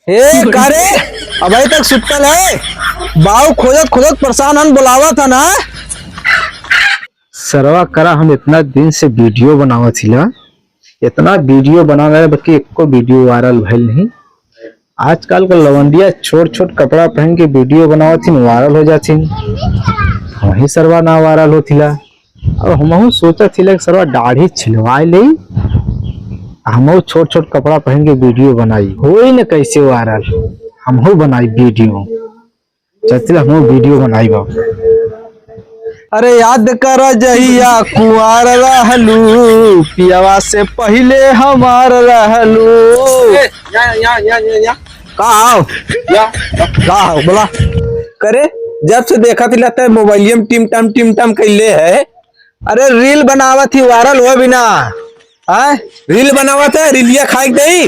हे कारे अभी तक सुतल है। बाऊ खोजत खोजत परेशान हन बुलावा था ना। सरवा करा हम इतना दिन से वीडियो बनावा थिला, इतना वीडियो बना रहे बाकी एको वीडियो वायरल भइल नहीं। आजकल का लवंडिया छोट छोट कपड़ा पहन के वीडियो बनावा थी वायरल हो जाती। वही सरवा ना वायरल होथिला और हमहू सोचा थिला कि सरवा दाढ़ी छिलवाई ले, हमहू छोट छोट कपड़ा पहन के वीडियो बनाई होई न कैसे वायरल। हमहू बनाई वीडियो, चल हमहू वीडियो बनाई बाबू। अरे याद कर जहिया कुआर रहलू, पियावा से पहले हमार रहलू। का बोला करे जब से देखा थी लगता है मोबाइलियम टिम टम कैले है। अरे रील बनावा थी वायरल हो बिना रील बनावा था, रीलिया खाई दई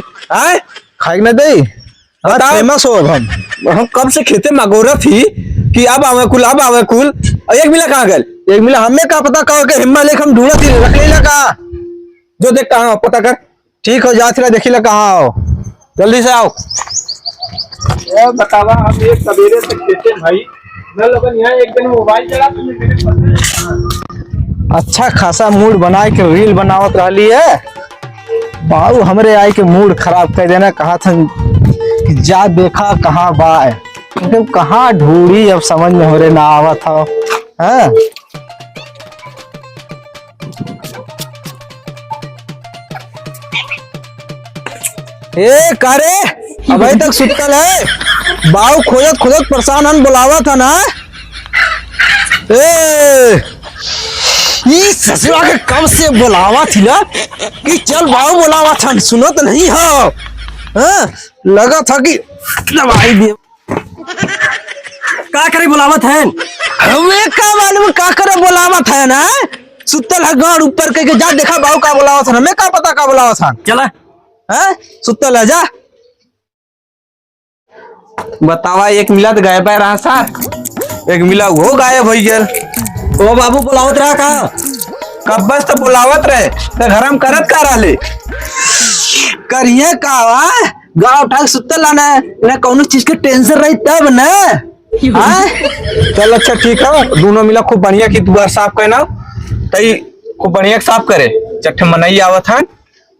खाई न दई फेमस हो। हम कब से खेते मगोरा थी कि अब आवे कुल एक मिला कहाँ गल, एक मिला हमें का पता कहो के हिम्मा लेख हम ढूंढा थी रख ले कहा जो देख कहाँ पता कर। ठीक हो जा देखी ला कहाँ आओ, जल्दी से आओ। बतावा हम एक सवेरे से खेते भाई न लोगन यहाँ एक दिन मोबाइल चला तो मेरे पता। अच्छा खासा मूड बनाए के रील बनावत रही है। बाबू हमरे आए के मूड खराब कर देना। कहा था कि जा देखा कहाँ बाय, लेकिन कहाँ ढूंढी अब समझ में हो रहे ना आवा था। हाँ ए कारे अभी तक सुतल है। बाऊ खोजत खोजत परेशान हन बुलावा था ना। ससुरा के कब से बुलावा थी ना कि चल बाऊ बुलावा था, सुनो तो नहीं हो। लगा था कि दवाई दे का करे बुलावा था। हमें का मालूम का करे बुलावा था ना। सुतल है गाड़ ऊपर के जा देखा बाऊ का बुलावा था, हमें का पता का बुलावा था। चला सुतल है जा बतावा। एक मिला तो गायब है रहा सा, एक मिला वो गायब हो गया। ओ बाबू बुलावत रहा का कब बस तो बुलावत रहे तो घर हम करत का रहा करिए का गाँव उठा सुतल ना कौन चीज के टेंशन रही तब न। चल अच्छा ठीक है, दोनों मिला खूब बढ़िया की दुआर साफ करना तई खूब बढ़िया साफ करे। चट्टे मनई आवत है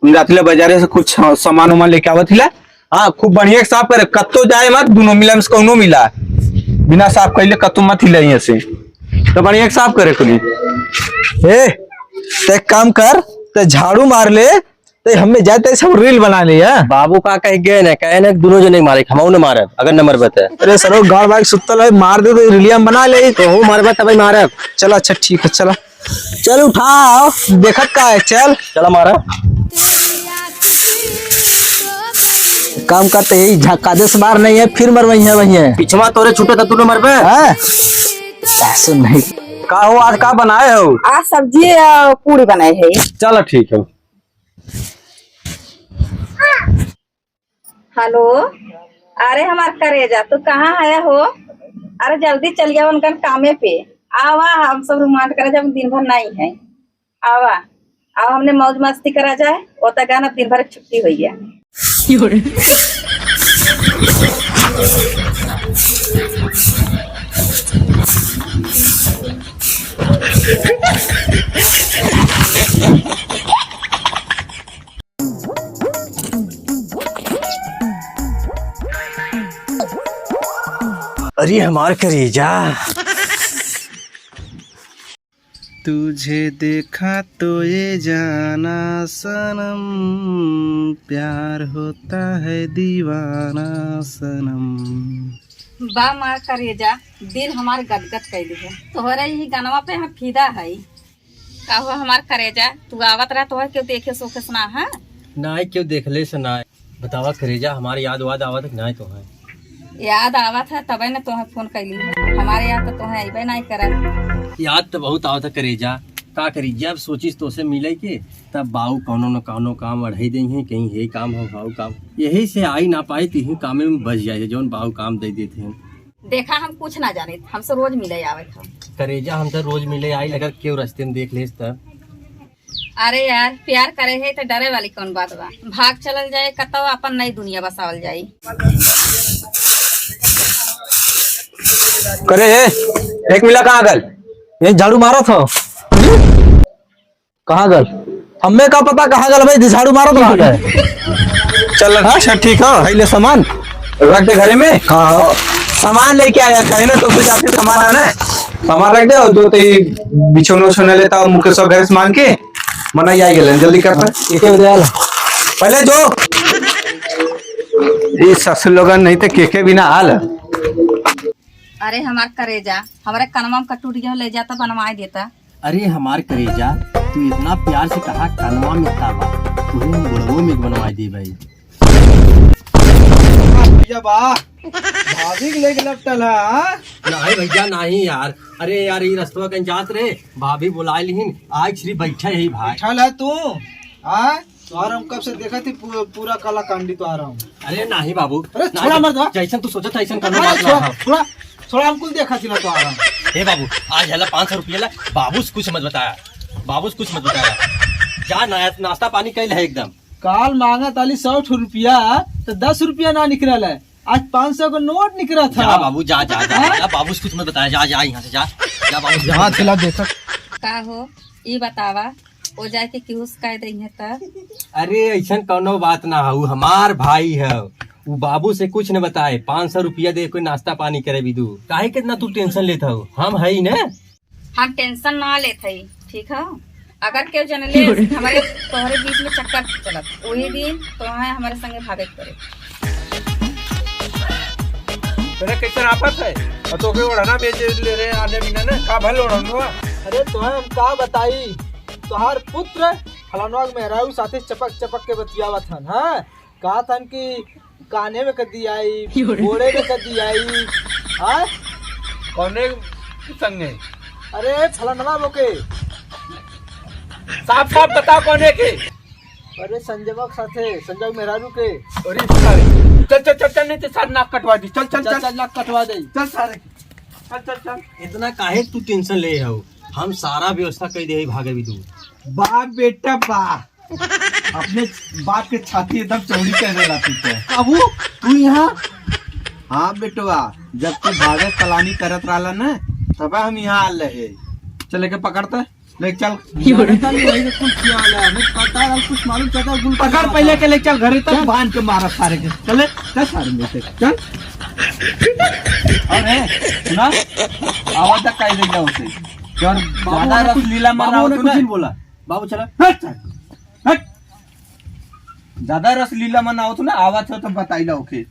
रातिला बाजारे से कुछ सामान उमान लेके आवत हिला। हाँ खूब बढ़िया साफ करे, कत्तो जाए मत दोनों मिला में कौनो मिला बिना साफ कैले कत्तो मत हिला यहाँ से, तो बढ़िया साफ करे खुली। ते काम कर ते झाड़ू मार ले ते हमें जाते सब रील बना ले। बाबू का कह गए ना कहे ना दोनों जने मारे हम ने मारे अगर न मरबे ते। अरे सरो गाड़ बाइक सुतल है मार दे तो रीलिया बना ले तो हूँ मरबे तभी मारे। चलो अच्छा ठीक है चला चल उठाओ देखत का है चल चला मारा काम करते ही झक्का दे से मार नहीं है फिर मर वही है पिछवा तोरे छूटे तो तू न मरबे। ऐसे नहीं का हो आज का बनाए हो। आज सब्जी पूरी बनाए है। चलो ठीक है। हेलो अरे हमार करेजा तू कहाँ आया हो। अरे जल्दी चल गया उनका कामे पे आवा, हम सब रुमांड करा जब दिन भर नहीं है। आवा आओ हमने मौज मस्ती करा जाए वो तक गाना दिन भर छुट्टी हुई है। अरे हमार करेजा तुझे देखा तो ये जाना सनम, प्यार होता है दीवाना सनम। बा मार करेजा दिल हमार गदगद कैली है तोहरे यही गानवा पे हम फिदा है। का हो हमार करेजा तू आवत रहा तोहर क्यों देखे सोखे सुना है ना क्यों देख ले सुना बतावा करेजा हमारे याद वाद आवत ना तो है याद आवत है तबे न तोहे फोन कैली है। हमारे याद तो तोहे अबे नहीं करल। याद तो बहुत आवत करेजा का करी जब सोचिस तो से मिले के तब बाऊ कौनो न कौनो काम बढ़ाई दे हैं कहीं हे काम हो भाऊ काम यही से आई ना पाई तीन काम में बच जाए जौन बाऊ काम दे देते हैं। देखा हम कुछ ना जाने हमसे रोज मिले आवे था करेजा हम तो रोज मिले आई अगर क्यों रास्ते में देख ले तब अरे यार प्यार करे है तो डरे वाली कौन बात बा। भाग चलल जाए कतो अपन नई दुनिया बसावल जाई। करे एक मिला कहाँ गल? ये झाड़ू मारा था कहाँ गल? हमें का पता कहाँ गल भाई, झाड़ू मारा था। चल हाँ अच्छा ठीक है, है ले सामान रख दे घरे में। हाँ सामान लेके आया कहीं ना तो कुछ आपके सामान आना है, सामान रख दे और दो बिछोने उछोने लेता और मुख्य सब घर से मांग के मना ही आई गए। जल्दी कर पहले जो ये ससुर लोगन नहीं तो केके बिना हाल। अरे हमार करेजा हमारे कनमा में कटूट गया, ले जाता बनवा देता। अरे हमार करेजा तू इतना प्यार से कहा कनवा में ताबा, तुम्हें बुढ़वो में बनवा दी भाई। भैया बा भाभी के लेके लपटल है। हाँ? नहीं भैया नहीं यार, अरे यार ये रस्तवा कहीं जात रे, भाभी बुला लिहिन आज श्री बैठा यही भाई। बैठल है तू? हाँ तो हम कब से देखा थी पूरा काला कांडी तो आ रहा हूँ। अरे नहीं बाबू, अरे छोड़ा मत बा। जैसन तू सोचा था ऐसा करना हाँ, बात ना हो। थोड़ा थोड़ा हमको देखा थी ना तो आ रहा हूँ। हे बाबू आज हला 500 रुपया ला, बाबू से कुछ मत बताया, बाबू से कुछ मत बताया। जा नाश्ता पानी कैल है एकदम। काल मांगा ताली 100 रुपया तो 10 रुपया ना निकल है, आज 500 का नोट निकला था। जा बाबू जा जा जा, जा बाबू से कुछ मत बताया, जा जा यहाँ से जा, जा बाबू से हाँ जा। चला देखा का हो ये बतावा ओ जाके केहू से कह दई है तब? अरे ऐसा कौनो बात ना हो, हमार भाई है वो, बाबू से कुछ न बताए। 500 रुपया दे कोई नाश्ता पानी करे भी दू, काहे कितना तू टेंशन लेता हो, हम है ही ना। हम टेंशन ना लेते ही ठीक है। अगर केहू जनले हमारे तोहरे बीच में चक्कर चलत वही दिन तो हमारे संगे भागे करे। तेरे कैसे आपत है और तो के ओढ़ना बेच ले रहे आने बिना ने का भल ओढ़नवा। अरे तुम्हें हम का बताई, तोहार पुत्र फलानवा के मेहरारू साथे चपक चपक के बतियावत हन। हां कहा थन कि काने में कदी आई, घोड़े में कदी आई। हां कौने संगे? अरे फलानवा बोके साफ साफ बता कौने के? अरे संजय साथे, संजय मेहरारू के। अरे चल चल चल चल नहीं तो सारे नाक कटवा दी। चल चल चल चल नाक कटवा दे। चल सारे चल चल चल। इतना काहे तू टेंशन ले हो, हम सारा व्यवस्था कर दे भागे भी दू। बाप बेटा बा अपने बाप के छाती एकदम चौड़ी कर देला तू तो। बाबू तू यहाँ? हाँ बेटवा जब तू भागे कलानी करत रहला ना तब हम यहाँ आ रहे। चले के पकड़ते लेके चल। कुछ मालूम चलता पकड़ पहले के लेके चल घरे तक बांध के मारा सारे के। चले चल सारे में से चल। अरे सुना आवाज तक कह देगा उसे और ज्यादा रसलीला मना हो तो बोला बाबू चला हट हट ज्यादा रसलीला मना हो तो ना आवाज हो तो बताई ला ओके।